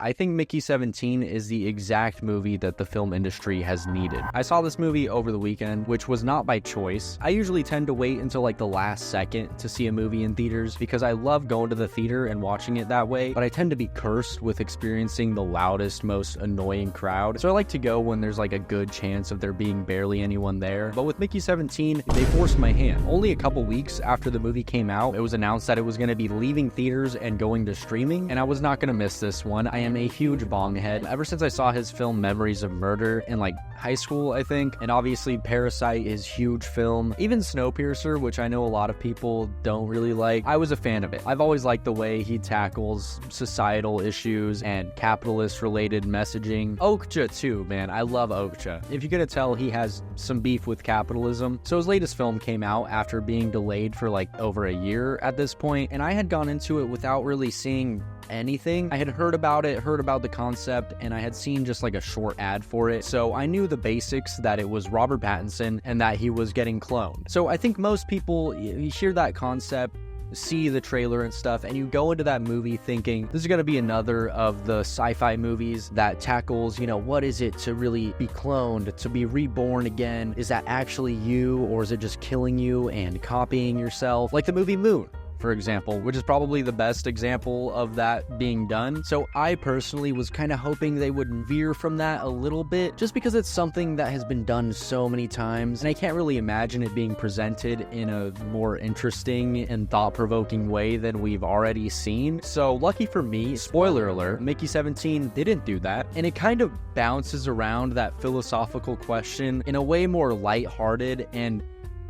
I think Mickey 17 is the exact movie that the film industry has needed. I saw this movie over the weekend, which was not by choice. I usually tend to wait until like the last second to see a movie in theaters because I love going to the theater and watching it that way, but I tend to be cursed with experiencing the loudest, most annoying crowd. So I like to go when there's like a good chance of there being barely anyone there. But with Mickey 17, they forced my hand. Only a couple weeks after the movie came out, it was announced that it was going to be leaving theaters and going to streaming, and I was not going to miss this one. I am a huge Bong head. Ever since I saw his film Memories of Murder in like high school, I think, and obviously Parasite is huge film. Even Snowpiercer, which I know a lot of people don't really like, I was a fan of it. I've always liked the way he tackles societal issues and capitalist-related messaging. Okja too, man. I love Okja. If you're gonna tell, he has some beef with capitalism. So his latest film came out after being delayed for like over a year at this point, and I had gone into it without really seeing anything. I had heard about it, heard about the concept, and I had seen just like a short ad for it. So I knew the basics, that it was Robert Pattinson and that he was getting cloned. So I think most people, you hear that concept, see the trailer and stuff, and you go into that movie thinking this is going to be another of the sci-fi movies that tackles, you know, what is it to really be cloned, to be reborn again? Is that actually you, or is it just killing you and copying yourself? Like the movie Moon, for example, which is probably the best example of that being done. So I personally was kind of hoping they would veer from that a little bit, just because it's something that has been done so many times, and I can't really imagine it being presented in a more interesting and thought-provoking way than we've already seen. So lucky for me, spoiler alert, Mickey 17 didn't do that, and it kind of bounces around that philosophical question in a way more lighthearted and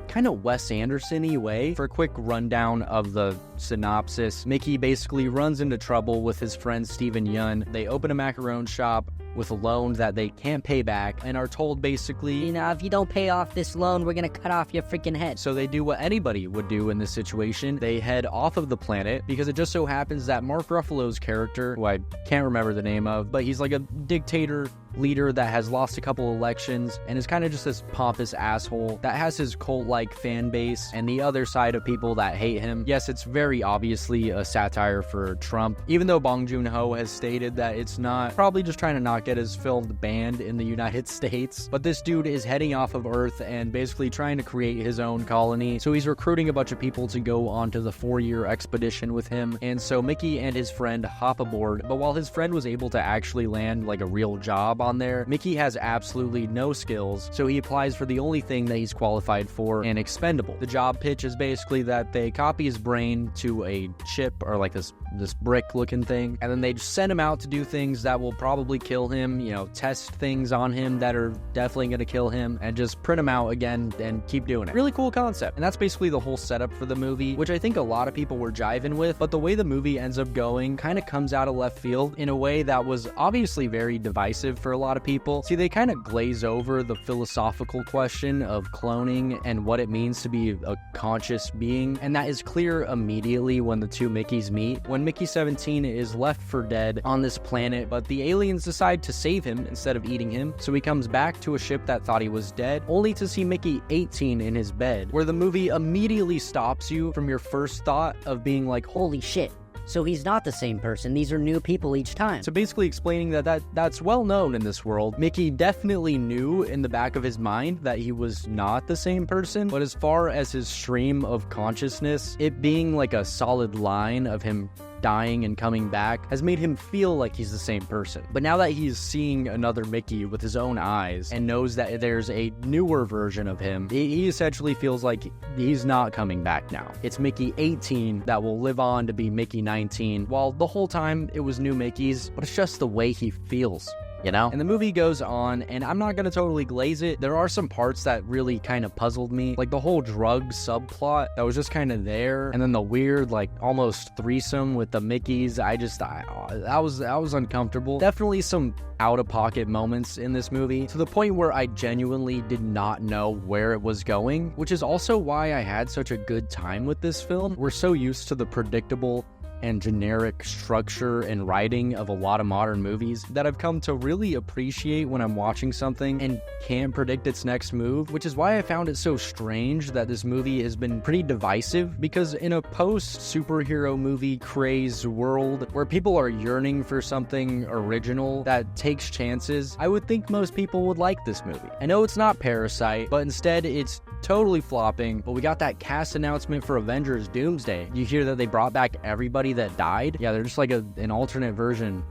kind of Wes Anderson-y way. For a quick rundown of the synopsis, Mickey basically runs into trouble with his friend Steven Yeun. They open a macaron shop with a loan that they can't pay back and are told basically, you know, if you don't pay off this loan, we're gonna cut off your freaking head. So they do what anybody would do in this situation. They head off of the planet because it just so happens that Mark Ruffalo's character, who I can't remember the name of, but he's like a dictator leader that has lost a couple elections and is kind of just this pompous asshole that has his cult-like fan base and the other side of people that hate him. Yes, it's very obviously a satire for Trump, even though Bong Joon-ho has stated that it's not, probably just trying to not get his film banned in the United States. But this dude is heading off of Earth and basically trying to create his own colony. So he's recruiting a bunch of people to go onto the 4-year expedition with him. And so Mickey and his friend hop aboard, but while his friend was able to actually land like a real job on there, Mickey has absolutely no skills, so he applies for the only thing that he's qualified for, an expendable. The job pitch is basically that they copy his brain to a chip, or like this brick looking thing, and then they just send him out to do things that will probably kill him, you know, test things on him that are definitely going to kill him, and just print him out again and keep doing it. Really cool concept. And that's basically the whole setup for the movie, which I think a lot of people were jiving with, but the way the movie ends up going kind of comes out of left field in a way that was obviously very divisive for a lot of people. See, they kind of glaze over the philosophical question of cloning and what it means to be a conscious being, and that is clear immediately when the two Mickeys meet. When Mickey 17 is left for dead on this planet, but the aliens decide to save him instead of eating him, so he comes back to a ship that thought he was dead, only to see Mickey 18 in his bed, where the movie immediately stops you from your first thought of being like, holy shit. So he's not the same person. These are new people each time. So basically explaining that's well known in this world. Mickey definitely knew in the back of his mind that he was not the same person, but as far as his stream of consciousness, it being like a solid line of him dying and coming back has made him feel like he's the same person. But now that he's seeing another Mickey with his own eyes and knows that there's a newer version of him, he essentially feels like he's not coming back now. It's Mickey 18 that will live on to be Mickey 19, while the whole time it was new Mickeys, but it's just the way he feels, you know? And the movie goes on, and I'm not gonna totally glaze it. There are some parts that really kind of puzzled me, like the whole drug subplot that was just kind of there, and then the weird, like, almost threesome with the Mickeys. I was uncomfortable. Definitely some out-of-pocket moments in this movie, to the point where I genuinely did not know where it was going, which is also why I had such a good time with this film. We're so used to the predictable and generic structure and writing of a lot of modern movies that I've come to really appreciate when I'm watching something and can't predict its next move, which is why I found it so strange that this movie has been pretty divisive, because in a post-superhero movie crazed world where people are yearning for something original that takes chances, I would think most people would like this movie. I know it's not Parasite, but instead it's totally flopping. But we got that cast announcement for Avengers Doomsday. You hear that they brought back everybody that died? Yeah, they're just like an alternate version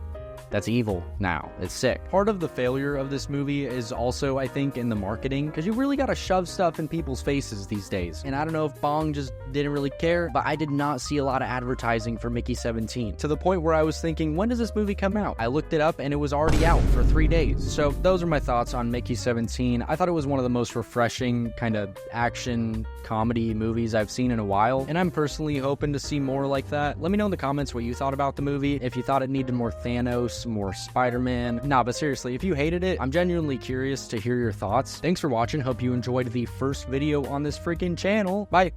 that's evil now. It's sick. Part of the failure of this movie is also, I think, in the marketing, because you really gotta shove stuff in people's faces these days. And I don't know if Bong just didn't really care, but I did not see a lot of advertising for Mickey 17, to the point where I was thinking, when does this movie come out? I looked it up and it was already out for 3 days. So those are my thoughts on Mickey 17. I thought it was one of the most refreshing kind of action comedy movies I've seen in a while, and I'm personally hoping to see more like that. Let me know in the comments what you thought about the movie, if you thought it needed more Thanos, more Spider-Man. Nah, but seriously, if you hated it, I'm genuinely curious to hear your thoughts. Thanks for watching. Hope you enjoyed the first video on this freaking channel. Bye.